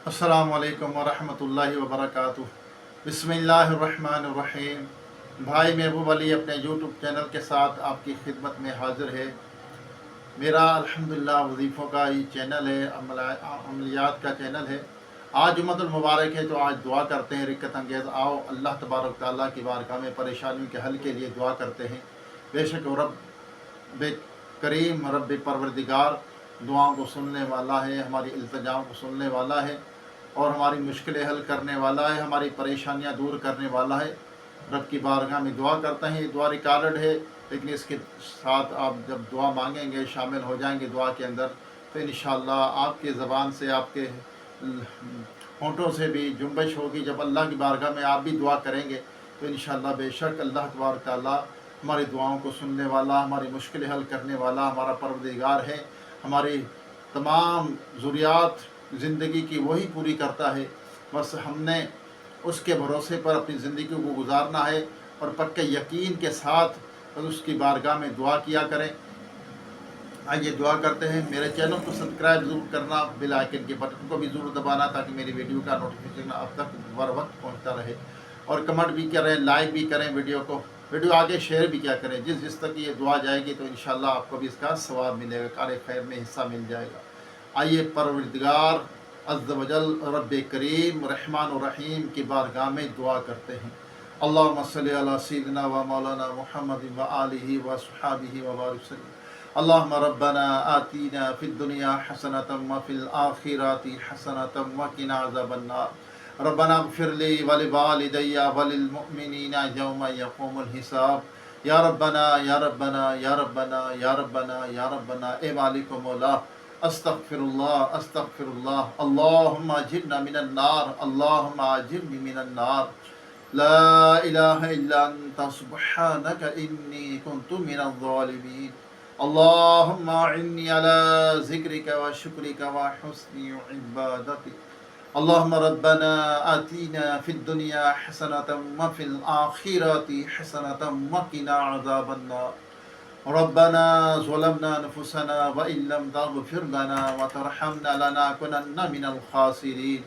السلام علیکم ورحمۃ اللہ وبرکاتہ۔ بسم اللہ الرحمن الرحیم۔ بھائی محبوب علی اپنے یوٹیوب چینل کے ساتھ آپ کی خدمت میں حاضر ہے۔ میرا الحمدللہ وظیفوں کا یہ چینل ہے، عملیات کا چینل ہے۔ آج جمعۃ المبارک ہے تو آج دعا کرتے ہیں رکعت انگیز۔ آؤ اللہ تبارک تعالیٰ کی بارگاہ میں پریشانیوں کے حل کے لیے دعا کرتے ہیں۔ بے شک رب کریم، رب پروردگار دعاؤں کو سننے والا ہے، ہماری التجاؤں کو سننے والا ہے اور ہماری مشکلیں حل کرنے والا ہے، ہماری پریشانیاں دور کرنے والا ہے۔ رب کی بارگاہ میں دعا کرتے ہیں۔ یہ دعا ریکارڈڈ ہے، لیکن اس کے ساتھ آپ جب دعا مانگیں گے، شامل ہو جائیں گے دعا کے اندر، تو انشاءاللہ آپ کے زبان سے، آپ کے ہونٹوں سے بھی جنبش ہوگی۔ جب اللہ کی بارگاہ میں آپ بھی دعا کریں گے تو انشاءاللہ بے شک اللہ تبارک تعالیٰ ہماری دعاؤں کو سننے والا، ہماری مشکلیں حل کرنے والا ہمارا پروردگار ہے۔ ہماری تمام ضروریات زندگی کی وہی پوری کرتا ہے، بس ہم نے اس کے بھروسے پر اپنی زندگی کو گزارنا ہے اور پکے یقین کے ساتھ اس کی بارگاہ میں دعا کیا کریں۔ آئیے دعا کرتے ہیں۔ میرے چینل کو سبسکرائب ضرور کرنا، بیل آئیکن کے بٹن کو بھی ضرور دبانا تاکہ میری ویڈیو کا نوٹیفیکیشن آپ تک بر وقت پہنچتا رہے، اور کمنٹ بھی کریں، لائک بھی کریں ویڈیو آگے شیئر بھی کیا کریں۔ جس تک یہ دعا جائے گی تو انشاءاللہ آپ کو بھی اس کا ثواب ملے گا، کار خیر میں حصہ مل جائے گا۔ آئیے پروردگار عز و جل رب کریم رحمان و رحیم کی بارگاہ میں دعا کرتے ہیں۔ اللہم صلی علی سیدنا و مولانا محمد و آلہ و صحابہ و بارک وسلم۔ اللہم ربنا آتینا فی الدنیا حسنۃ و فی الآخرۃ حسنۃ وقنا عذاب النار۔ ربنا اغفر لی ولوالدی وللمؤمنین یوم یقوم الحساب۔ یا ربنا یا ربنا یا ربنا یا ربنا یا ربنا، اے مالک و مولا، استغفر اللہ، اللہم اجرنا من النار، اللہم اجرنی من النار، لا الہ الا انت سبحانک انی کنت من الظالمین، اللہم اعنی علی ذکرک و شکرک و حسن عبادتک۔ اللہم ربنا آتینا فی الدنیا حسنۃ و فی الآخرۃ حسنۃ وقنا عذاب النار۔ ربنا ظلمنا انفسنا وان لم تغفر لنا وترحمنا لنكونن من الخاسرین۔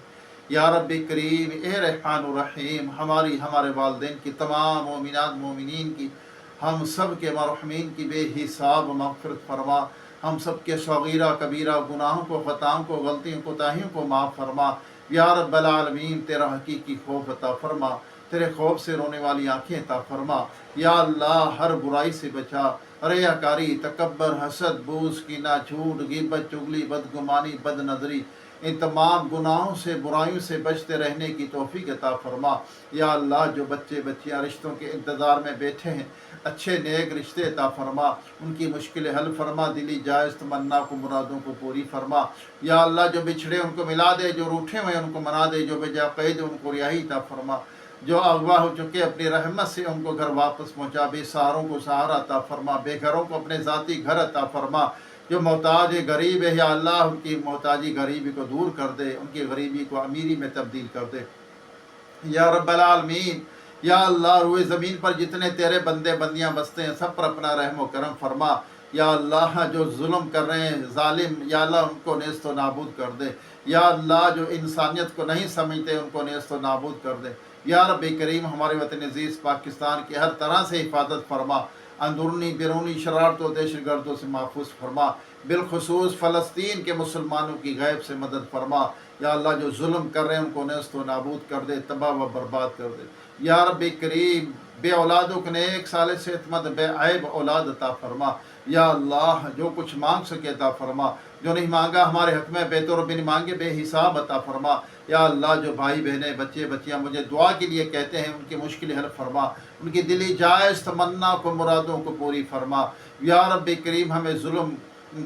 یا رب کریم، اے رحمان الرحیم، ہمارے والدین کی، تمام مومنات مومنین کی، ہم سب کے مرحومین کی بے حساب مغفرت فرما۔ ہم سب کے صغیرہ کبیرہ گناہوں کو، خطاؤں کو، غلطیوں کوتاہیوں کو معاف فرما۔ یا رب العالمین، تیرا حقیقی خوف عطا فرما، تیرے خوف سے رونے والی آنکھیں عطا فرما۔ یا اللہ، ہر برائی سے بچا، ریاکاری، تکبر، حسد، بغض، کینہ، جھوٹ، غیبت، چغلی، بدگمانی، بد نظری، ان تمام گناہوں سے، برائیوں سے بچتے رہنے کی توفیق عطا فرما۔ یا اللہ، جو بچے بچیاں رشتوں کے انتظار میں بیٹھے ہیں، اچھے نیک رشتے عطا فرما، ان کی مشکلیں حل فرما، دلی جائز تمنا کو، مرادوں کو پوری فرما۔ یا اللہ، جو بچھڑے ان کو ملا دے، جو روٹھے ہوئے ان کو منا دے، جو بے جا قید ان کو رہائی عطا فرما، جو اغوا ہو چکے اپنی رحمت سے ان کو گھر واپس پہنچا، بے سہاروں کو سہارا عطا فرما، بے گھروں کو اپنے ذاتی گھر عطا فرما، جو محتاج غریب ہے یا اللہ ان کی محتاجی غریبی کو دور کر دے، ان کی غریبی کو امیری میں تبدیل کر دے۔ یا رب العالمین، یا اللہ، روئے زمین پر جتنے تیرے بندے بندیاں بستے ہیں سب پر اپنا رحم و کرم فرما۔ یا اللہ، جو ظلم کر رہے ہیں ظالم، یا اللہ ان کو نیست و نابود کر دے۔ یا اللہ، جو انسانیت کو نہیں سمجھتے ان کو نیست و نابود کر دے۔ یا رب کریم، ہمارے وطن عزیز پاکستان کی ہر طرح سے حفاظت فرما، اندرونی بیرونی شرارتوں و دہشت گردوں سے محفوظ فرما، بالخصوص فلسطین کے مسلمانوں کی غیب سے مدد فرما۔ یا اللہ، جو ظلم کر رہے ہیں ان کو نیست و نابود کر دے، تباہ و برباد کر دے۔ یا رب کریم، بے اولادوں کو نیک صالح صحت مند بے عیب اولاد عطا فرما۔ یا اللہ، جو کچھ مانگ سکے عطا فرما، جو نہیں مانگا ہمارے حق میں بے تو رب نہیں مانگے بے حساب عطا فرما۔ یا اللہ، جو بھائی بہنیں، بچے بچیاں مجھے دعا کے لیے کہتے ہیں، ان کی مشکل حل فرما، ان کی دلی جائز تمنا کو، مرادوں کو پوری فرما۔ یا رب کریم، ہمیں ظلم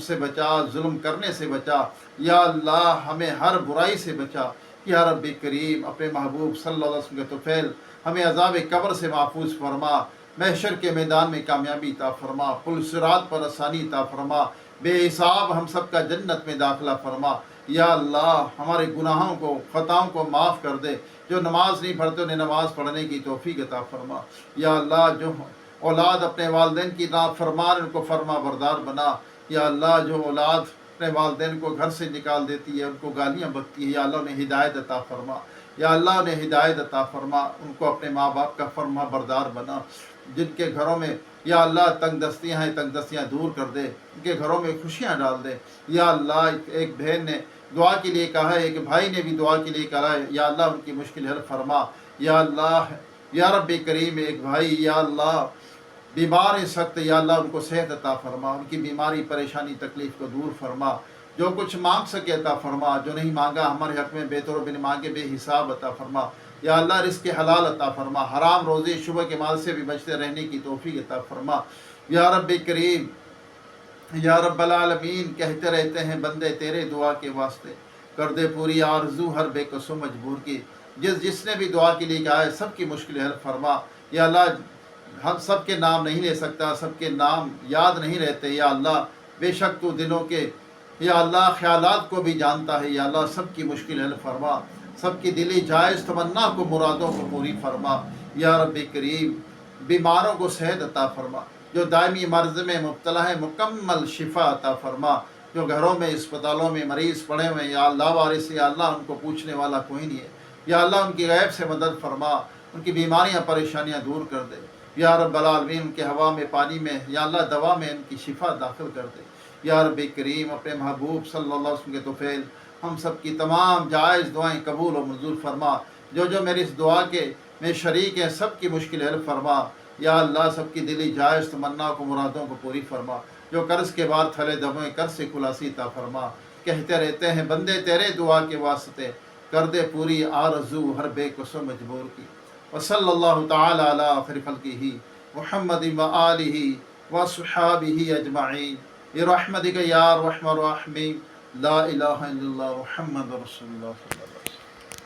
سے بچا، ظلم کرنے سے بچا۔ یا اللہ، ہمیں ہر برائی سے بچا۔ یا رب کریم، اپنے محبوب صلی اللہ علیہ وسلم کے طفیل ہمیں عذاب قبر سے محفوظ فرما، محشر کے میدان میں کامیابی عطا فرما، پل صراط پر آسانی عطا فرما، بے حساب ہم سب کا جنت میں داخلہ فرما۔ یا اللہ، ہمارے گناہوں کو، خطاؤں کو معاف کر دے، جو نماز نہیں پڑھتے انہیں نماز پڑھنے کی توفیق عطا فرما۔ یا اللہ، جو اولاد اپنے والدین کی نافرمان ان کو فرما بردار بنا۔ یا اللہ، جو اولاد اپنے والدین کو گھر سے نکال دیتی ہے، ان کو گالیاں بکتی ہے، یا اللہ انہیں ہدایت عطا فرما، یا اللہ انہیں ہدایت عطا فرما، ان کو اپنے ماں باپ کا فرما بردار بنا، جن کے گھروں میں یا اللہ تنگ دستیاں ہیں تنگ دستیاں دور کر دے، ان کے گھروں میں خوشیاں ڈال دے۔ یا اللہ ایک بہن نے دعا کے لیے کہا ہے، ایک بھائی نے بھی دعا کے لیے کہا ہے، یا اللہ ان کی مشکل حل فرما۔ یا اللہ یا رب کریم، ایک بھائی یا اللہ بیمار ہیں سخت، یا اللہ ان کو صحت عطا فرما، ان کی بیماری پریشانی تکلیف کو دور فرما، جو کچھ مانگ سکے عطا فرما، جو نہیں مانگا ہمارے حق میں بے طور بن مانگے بے حساب عطا فرما۔ یا اللہ رزق حلال عطا فرما، حرام روزی شبہ کے مال سے بھی بچتے رہنے کی توفیق عطا فرما۔ یا رب کریم یا رب العالمین، کہتے رہتے ہیں بندے تیرے دعا کے واسطے، کر دے پوری آرزو ہر بے کس و مجبور کی۔ جس نے بھی دعا کے لیے کہا ہے سب کی مشکل حل فرما۔ یا اللہ ہم سب کے نام نہیں لے سکتا، سب کے نام یاد نہیں رہتے، یا اللہ بے شک تو دلوں کے یا اللہ خیالات کو بھی جانتا ہے، یا اللہ سب کی مشکل حل فرما، سب کی دلی جائز تمنا کو مرادوں کو پوری فرما۔ یا رب کریم بیماروں کو صحت عطا فرما، جو دائمی مرض میں مبتلا ہے مکمل شفا عطا فرما، جو گھروں میں اسپتالوں میں مریض پڑے ہوئے ہیں، یا اللہ وارث، یا اللہ ان کو پوچھنے والا کوئی نہیں ہے، یا اللہ ان کی غیب سے مدد فرما، ان کی بیماریاں پریشانیاں دور کر دے۔ یا رب العالمین ان کے ہوا میں پانی میں یا اللہ دوا میں ان کی شفا داخل کر دے۔ یا رب کریم اپنے محبوب صلی اللہ علیہ وسلم کے طفیل ہم سب کی تمام جائز دعائیں قبول و منظور فرما، جو میری اس دعا کے میں شریک ہیں سب کی مشکل حل فرما۔ یا اللہ سب کی دلی جائز تمنا کو مرادوں کو پوری فرما، جو قرض کے بعد تھلے دبوئیں قرض سے خلاصی عطا فرما۔ کہتے رہتے ہیں بندے تیرے دعا کے واسطے، کر دے پوری آرزو ہر بے کس و مجبور کی۔ وصلی اللہ تعالی علی خیر خلقہ محمد وآلہ وصحابہ اجمعین برحمتک یا ارحم الراحمین، لا الہ الا اللہ محمد رسول اللہ صلی اللہ علیہ وسلم۔